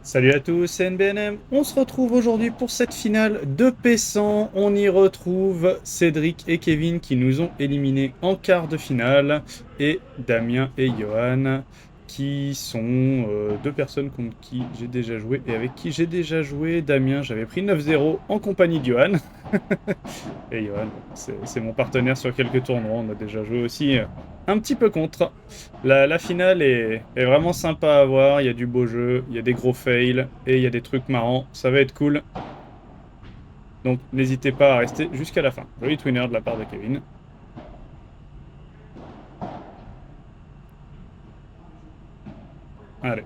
Salut à tous, c'est NBNM. On se retrouve aujourd'hui pour cette finale de P100. On y retrouve Cédric et Kevin qui nous ont éliminés en quart de finale et Damien et Johan qui sont deux personnes contre qui j'ai déjà joué et avec qui j'ai déjà joué. Damien, j'avais pris 9-0 en compagnie de Johan. Et Johan, c'est mon partenaire sur quelques tournois. On a déjà joué aussi un petit peu contre. La finale est vraiment sympa à voir. Il y a du beau jeu, il y a des gros fails et il y a des trucs marrants. Ça va être cool. Donc n'hésitez pas à rester jusqu'à la fin. Joli twinner de la part de Kevin. Allez.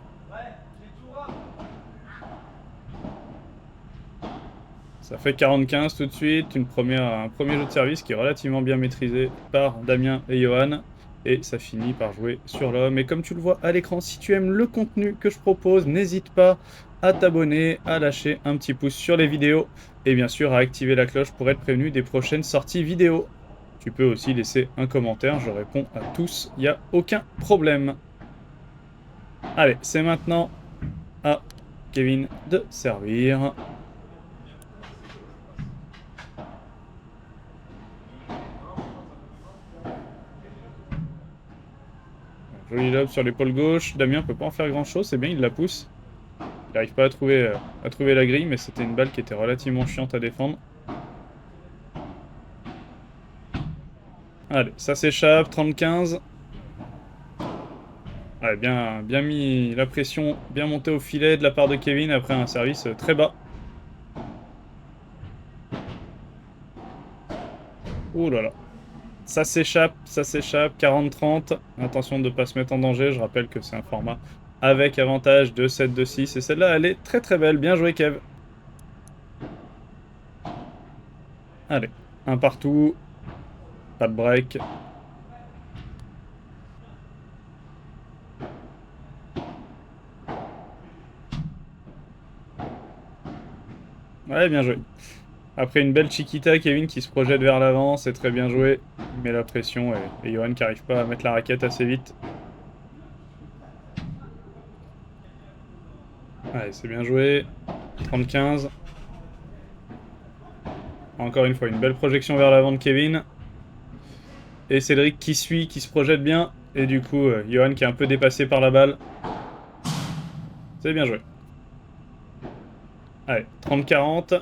Ça fait 40-15 tout de suite. Un premier jeu de service qui est relativement bien maîtrisé par Damien et Johan. Et ça finit par jouer sur l'homme. Et comme tu le vois à l'écran, si tu aimes le contenu que je propose, n'hésite pas à t'abonner, à lâcher un petit pouce sur les vidéos et bien sûr à activer la cloche pour être prévenu des prochaines sorties vidéo. Tu peux aussi laisser un commentaire, je réponds à tous, il n'y a aucun problème. Allez, c'est maintenant à Kevin de servir. Joli lob sur l'épaule gauche. Damien peut pas en faire grand chose, c'est bien, il la pousse. Il n'arrive pas à trouver la grille, mais c'était une balle qui était relativement chiante à défendre. Allez, ça s'échappe, 30-15. Ouais, bien mis la pression, bien monté au filet de la part de Kevin après un service très bas. Ouh là là. Ça s'échappe, 40-30. Attention de ne pas se mettre en danger, je rappelle que c'est un format avec avantage de 7-2-6. Et celle-là, elle est très très belle. Bien joué, Kev. Allez, un partout. Pas de break. Ouais, bien joué. Après une belle chiquita, Kevin qui se projette vers l'avant, c'est très bien joué. Il met la pression et Johan qui n'arrive pas à mettre la raquette assez vite. Allez, c'est bien joué. 30-15. Encore une fois, une belle projection vers l'avant de Kevin. Et Cédric qui suit, qui se projette bien. Et du coup, Johan qui est un peu dépassé par la balle. C'est bien joué. Allez, 30-40.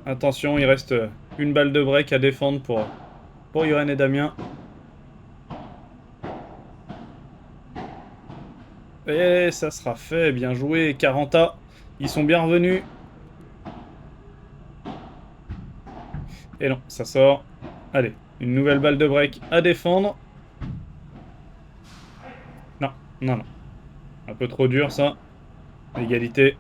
Attention, il reste une balle de break à défendre pour Johan et Damien. Et ça sera fait, bien joué. 40A, ils sont bien revenus. Et non, ça sort. Allez, une nouvelle balle de break à défendre. Non, non, non. Un peu trop dur, ça. Égalité.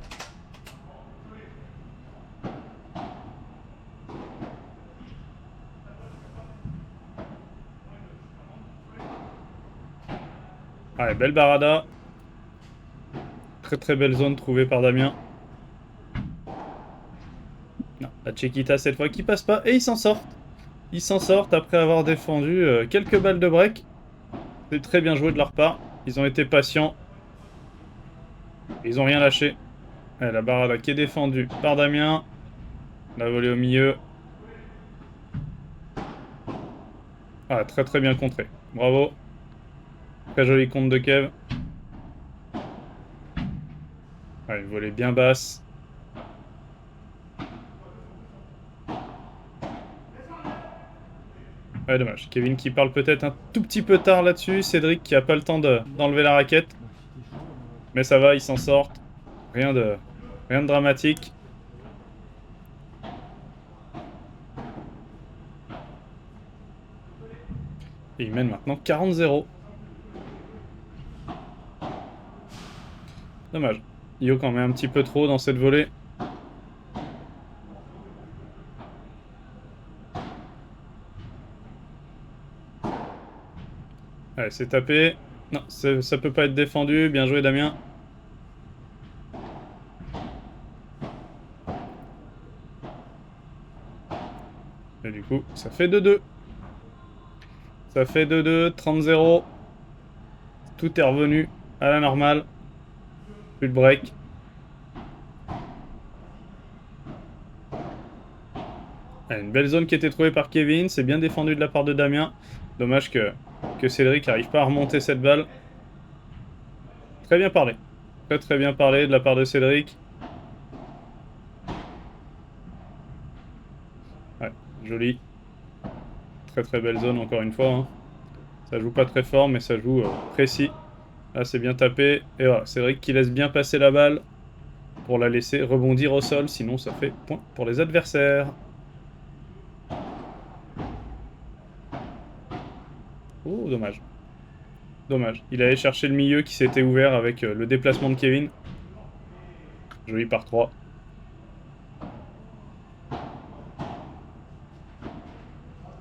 Allez, belle barada. Très très belle zone trouvée par Damien. Non, la Chiquita cette fois qui passe pas. Et ils s'en sortent. Ils s'en sortent après avoir défendu quelques balles de break. C'est très bien joué de leur part. Ils ont été patients. Ils ont rien lâché. Allez, la barada qui est défendue par Damien. La volée au milieu. Ah, très très bien contré. Bravo. Très joli compte de Kev. Allez, une volée bien basse. Ouais, dommage. Kevin qui parle peut-être un tout petit peu tard là-dessus. Cédric qui a pas le temps d'enlever la raquette. Mais ça va, ils s'en sortent. Rien de dramatique. Et ils mènent maintenant 40-0. Dommage. Yo en met un petit peu trop dans cette volée. Allez, c'est tapé. Non, ça peut pas être défendu. Bien joué, Damien. Et du coup, ça fait 2-2. Ça fait 2-2, 30-0. Tout est revenu à la normale. Plus de break. Ah, une belle zone qui a été trouvée par Kevin, c'est bien défendu de la part de Damien. Dommage que Cédric n'arrive pas à remonter cette balle. Très bien parlé. Très très bien parlé de la part de Cédric. Ouais, joli. Très très belle zone encore une fois, hein. Ça joue pas très fort, mais ça joue précis. Là, c'est bien tapé. Et voilà, Cédric qui laisse bien passer la balle pour la laisser rebondir au sol. Sinon, ça fait point pour les adversaires. Oh, dommage. Dommage. Il allait chercher le milieu qui s'était ouvert avec le déplacement de Kevin. Joli par 3.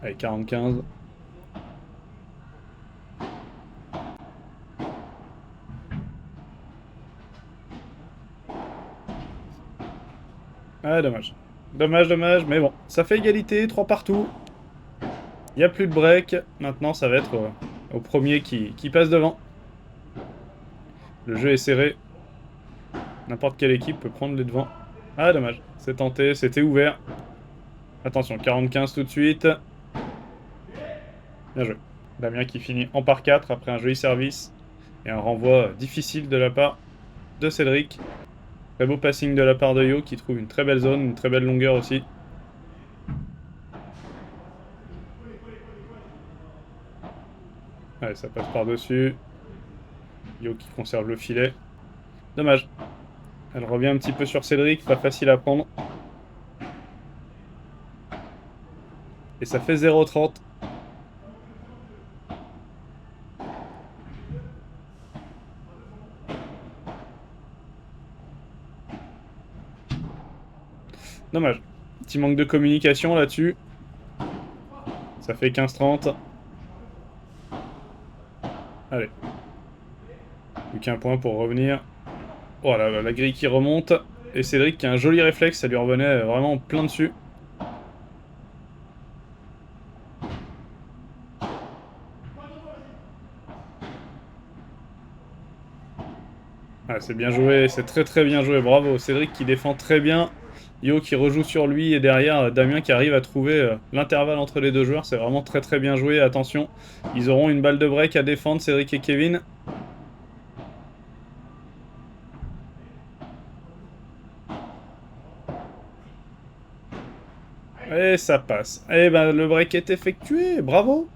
Allez, 45. Ah, dommage. Dommage, dommage. Mais bon, ça fait égalité, 3 partout. Il n'y a plus de break. Maintenant, ça va être au premier qui passe devant. Le jeu est serré. N'importe quelle équipe peut prendre les devants. Ah, dommage. C'est tenté, c'était ouvert. Attention, 45 tout de suite. Bien joué. Damien qui finit en par 4 après un joli service. Et un renvoi difficile de la part de Cédric. Très beau passing de la part de Yo qui trouve une très belle zone, une très belle longueur aussi. Allez, ça passe par-dessus. Yo qui conserve le filet. Dommage. Elle revient un petit peu sur Cédric, pas facile à prendre. Et ça fait 0,30. Dommage. Petit manque de communication là-dessus. Ça fait 15-30. Allez. Plus qu'un point pour revenir. Voilà, la grille qui remonte. Et Cédric qui a un joli réflexe, ça lui revenait vraiment plein dessus. Ah, c'est bien joué, c'est très très bien joué, bravo. Cédric qui défend très bien. Yo qui rejoue sur lui et derrière Damien qui arrive à trouver l'intervalle entre les deux joueurs. C'est vraiment très très bien joué, attention. Ils auront une balle de break à défendre, Cédric et Kevin. Et ça passe. Et ben le break est effectué, bravo.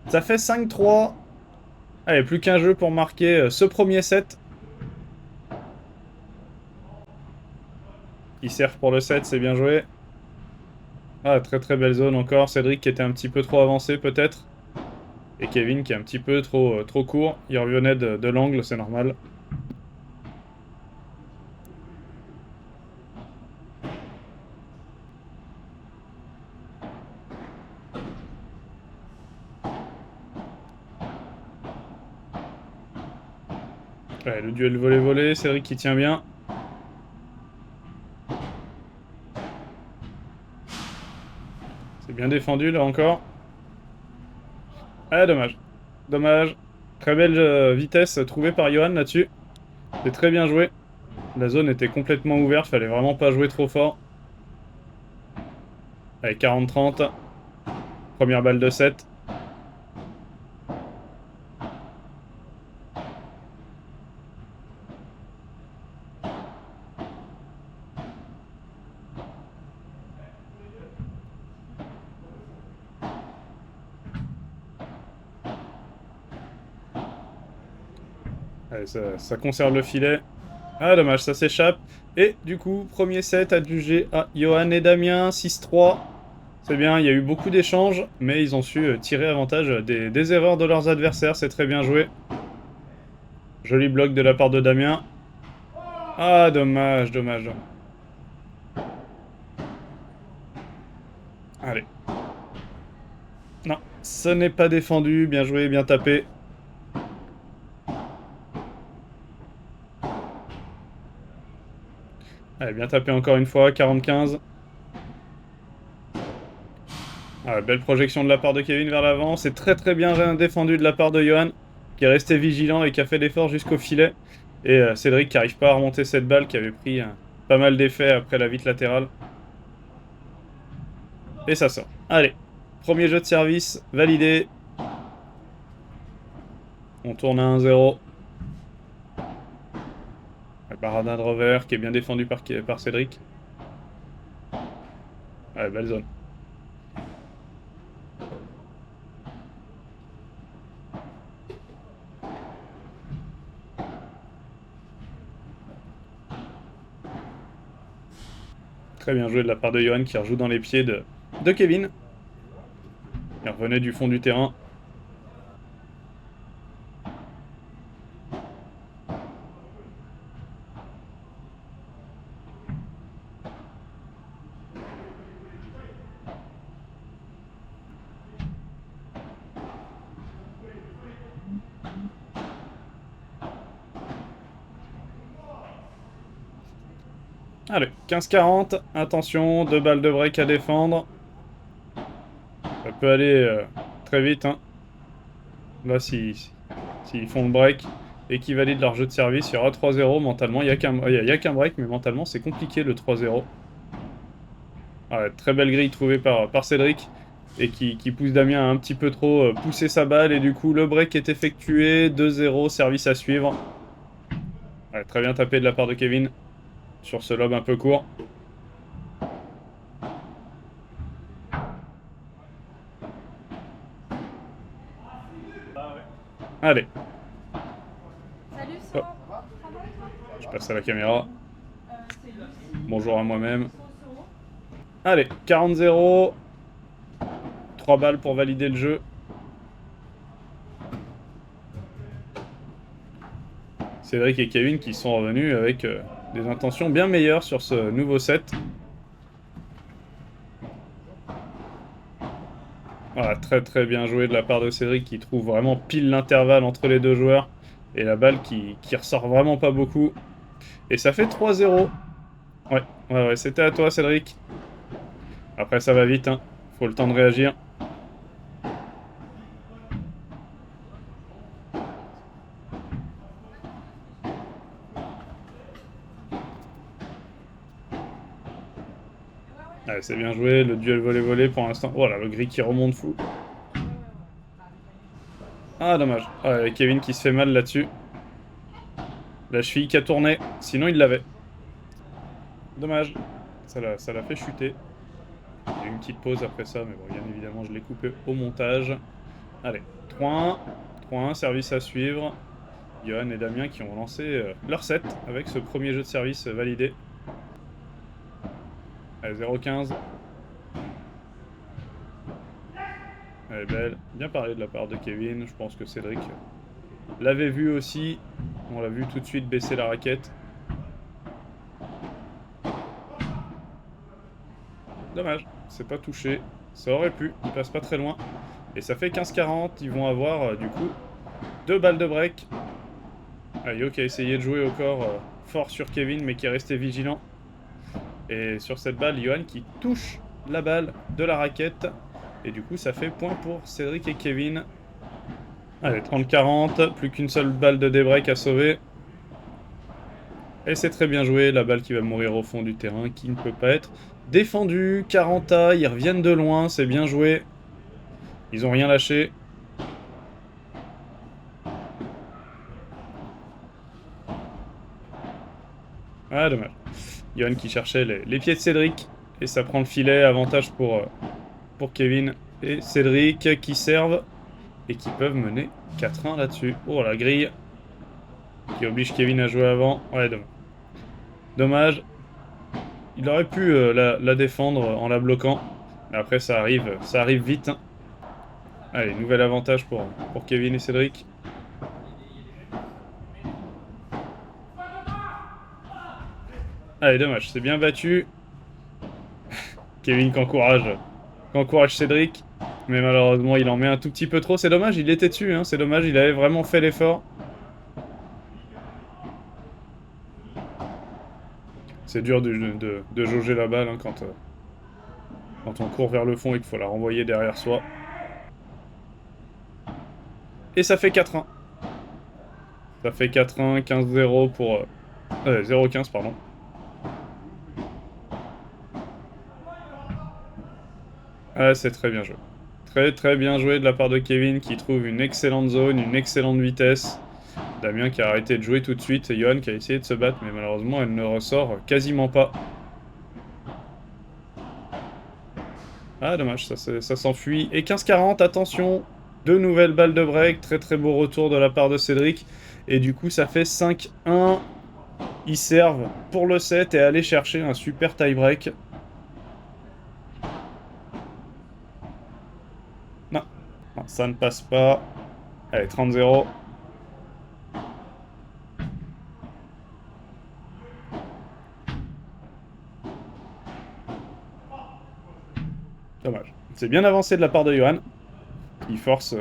Ça fait 5-3. Allez, plus qu'un jeu pour marquer ce premier set. Il sert pour le set, c'est bien joué. Ah, très très belle zone encore. Cédric qui était un petit peu trop avancé peut-être. Et Kevin qui est un petit peu trop court. Il revenait de l'angle, c'est normal. Ouais, le duel volley-volley, Cédric qui tient bien. C'est bien défendu là encore. Ah, dommage. Dommage. Très belle vitesse trouvée par Johan là-dessus. C'est très bien joué. La zone était complètement ouverte, fallait vraiment pas jouer trop fort. Allez, 40-30. Première balle de 7. Allez, ça conserve le filet. Ah, dommage, ça s'échappe. Et du coup, premier set adjugé à Johan et Damien, 6-3. C'est bien, il y a eu beaucoup d'échanges, mais ils ont su tirer avantage des erreurs de leurs adversaires. C'est très bien joué. Joli bloc de la part de Damien. Ah, dommage, dommage, dommage. Allez. Non, ce n'est pas défendu. Bien joué, bien tapé. Allez, bien tapé encore une fois, 45. Ah, belle projection de la part de Kevin vers l'avant. C'est très très bien défendu de la part de Johan, qui est resté vigilant et qui a fait l'effort jusqu'au filet. Et Cédric qui n'arrive pas à remonter cette balle, qui avait pris pas mal d'effets après la vitre latérale. Et ça sort. Allez, premier jeu de service, validé. On tourne à 1-0. Baradin de revers qui est bien défendu par Cédric. Ouais, belle zone. Très bien joué de la part de Johan qui rejoue dans les pieds de Kevin. Il revenait du fond du terrain. Allez, 15-40. Attention, 2 balles de break à défendre. Ça peut aller très vite. Hein. Là, s'ils font le break et qu'ils valident leur jeu de service, il y aura 3-0 mentalement. Il n'y a qu'un break, mais mentalement, c'est compliqué le 3-0. Ouais, très belle grille trouvée par Cédric et qui pousse Damien à un petit peu trop pousser sa balle. Et du coup, le break est effectué. 2-0, service à suivre. Ouais, très bien tapé de la part de Kevin sur ce lob un peu court. Allez. Salut, Hop. Je passe à la caméra. Bonjour à moi-même. Allez, 40-0. 3 balles pour valider le jeu. Cédric et Kevin qui sont revenus avec des intentions bien meilleures sur ce nouveau set. Voilà, très très bien joué de la part de Cédric qui trouve vraiment pile l'intervalle entre les deux joueurs. Et la balle qui ressort vraiment pas beaucoup. Et ça fait 3-0. Ouais, c'était à toi Cédric. Après ça va vite, hein. Faut le temps de réagir. Allez, c'est bien joué, le duel volé-volé pour l'instant. Oh là, le gris qui remonte fou. Ah, dommage. Ouais, Kevin qui se fait mal là-dessus. La cheville qui a tourné, sinon il l'avait. Dommage. Ça l'a fait chuter. Il y a eu une petite pause après ça, mais bon, bien évidemment, je l'ai coupé au montage. Allez, 3-1. 3-1, service à suivre. Johan et Damien qui ont lancé leur set avec ce premier jeu de service validé. Allez, 0-15. Elle est belle. Bien parlé de la part de Kevin. Je pense que Cédric l'avait vu aussi. On l'a vu tout de suite baisser la raquette. Dommage, c'est pas touché. Ça aurait pu, il passe pas très loin. Et ça fait 15-40. Ils vont avoir du coup 2 balles de break. Yo qui a essayé de jouer au corps fort sur Kevin mais qui est resté vigilant. Et sur cette balle, Johan qui touche la balle de la raquette. Et du coup, ça fait point pour Cédric et Kevin. Allez, 30-40, plus qu'une seule balle de débreak à sauver. Et c'est très bien joué, la balle qui va mourir au fond du terrain, qui ne peut pas être défendue. 40A, ils reviennent de loin, c'est bien joué. Ils ont rien lâché. Ah, dommage. Johan qui cherchait les pieds de Cédric. Et ça prend le filet, avantage pour Kevin et Cédric qui servent. Et qui peuvent mener 4-1 là-dessus. Oh, la grille qui oblige Kevin à jouer avant. Ouais, dommage. Dommage. Il aurait pu la défendre en la bloquant. Mais après, ça arrive vite. Hein. Allez, nouvel avantage pour Kevin et Cédric. Allez, dommage. C'est bien battu. Kevin qui encourage Cédric. Mais malheureusement, il en met un tout petit peu trop. C'est dommage, il était dessus. Hein. C'est dommage, il avait vraiment fait l'effort. C'est dur de jauger la balle hein, quand on court vers le fond et qu'il faut la renvoyer derrière soi. Et ça fait 4-1. Ça fait 4-1, 15-0 pour... 0-15, pardon. Ah, c'est très bien joué. Très très bien joué de la part de Kevin qui trouve une excellente zone, une excellente vitesse. Damien qui a arrêté de jouer tout de suite et Johan qui a essayé de se battre mais malheureusement elle ne ressort quasiment pas. Ah dommage, ça s'enfuit. Et 15-40, attention, deux nouvelles balles de break, très très beau retour de la part de Cédric. Et du coup ça fait 5-1. Ils servent pour le set et aller chercher un super tie-break. Non. Non, ça ne passe pas. Allez, 30-0. Dommage. C'est bien avancé de la part de Johan, qui force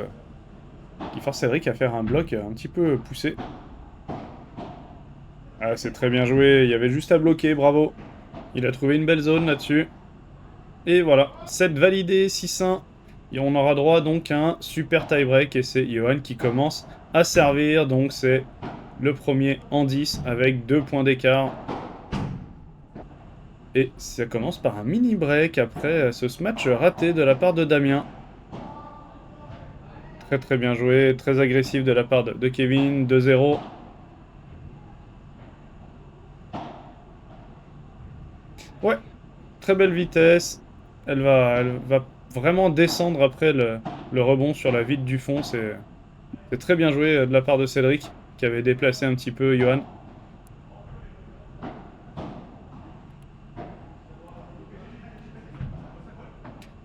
Cédric à faire un bloc un petit peu poussé. Ah, c'est très bien joué, il y avait juste à bloquer, bravo. Il a trouvé une belle zone là-dessus. Et voilà, 7 validé, 6-1. Et on aura droit donc à un super tie-break. Et c'est Johan qui commence à servir. Donc c'est le premier en 10 avec 2 points d'écart. Et ça commence par un mini-break après ce match raté de la part de Damien. Très très bien joué, très agressif de la part de Kevin, 2-0. Ouais, très belle vitesse. Elle va vraiment descendre après le rebond sur la vide du fond. C'est très bien joué de la part de Cédric, qui avait déplacé un petit peu Johan.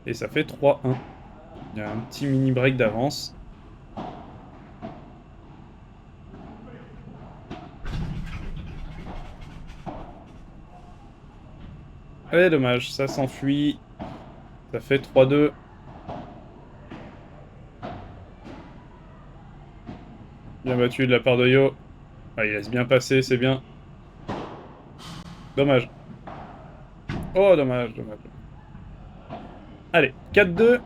Et ça fait 3-1. Il y a un petit mini break d'avance. Eh, dommage, ça s'enfuit. Ça fait 3-2. Bien battu de la part de Yo. Ah, il laisse bien passer, c'est bien. Dommage. Oh, dommage, dommage. Allez, 4-2.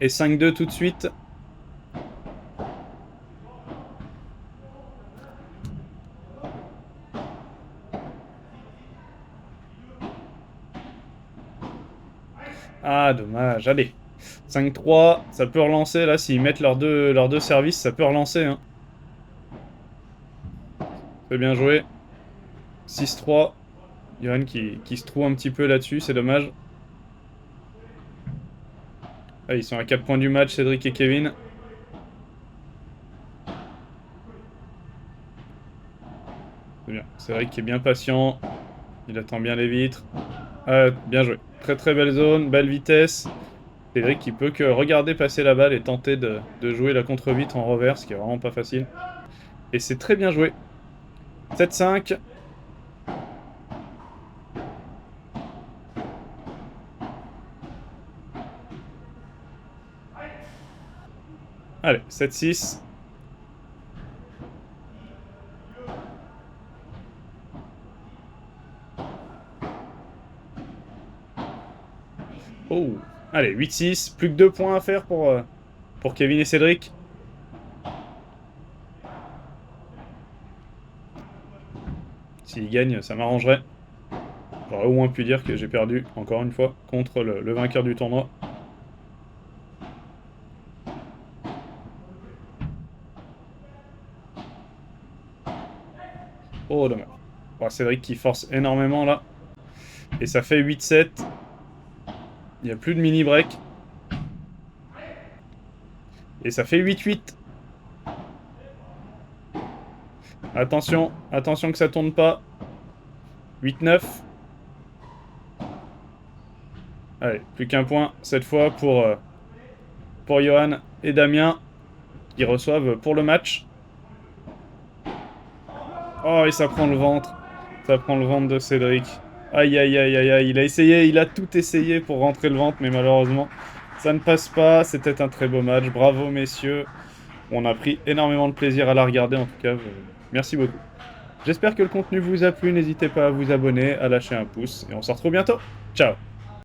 Et 5-2 tout de suite. Ah, dommage. Allez. 5-3. Ça peut relancer, là. S'ils mettent leurs deux services, ça peut relancer. Hein. C'est bien joué. 6-3. Johan qui se trouve un petit peu là-dessus, c'est dommage. Ah, ils sont à 4 points du match, Cédric et Kevin. C'est bien. Cédric qui est bien patient. Il attend bien les vitres. Ah, bien joué. Très très belle zone, belle vitesse. Cédric qui peut que regarder passer la balle et tenter de jouer la contre-vitre en revers, ce qui est vraiment pas facile. Et c'est très bien joué. 7-5. Allez, 7-6. Oh, allez, 8-6. Plus que 2 points à faire pour Kevin et Cédric. S'ils gagnent, ça m'arrangerait. J'aurais au moins pu dire que j'ai perdu, encore une fois, contre le vainqueur du tournoi. Oh, dommage. Oh, Cédric qui force énormément, là. Et ça fait 8-7. Il n'y a plus de mini-break. Et ça fait 8-8. Attention, attention que ça tourne pas. 8-9. Allez, plus qu'un point cette fois pour Johan et Damien qui reçoivent pour le match. Oh, et ça prend le ventre. Ça prend le ventre de Cédric. Aïe, aïe, aïe, aïe, aïe. Il a essayé, il a tout essayé pour rentrer le ventre, mais malheureusement, ça ne passe pas. C'était un très beau match. Bravo, messieurs. On a pris énormément de plaisir à la regarder, en tout cas. Merci beaucoup. J'espère que le contenu vous a plu. N'hésitez pas à vous abonner, à lâcher un pouce, et on se retrouve bientôt. Ciao!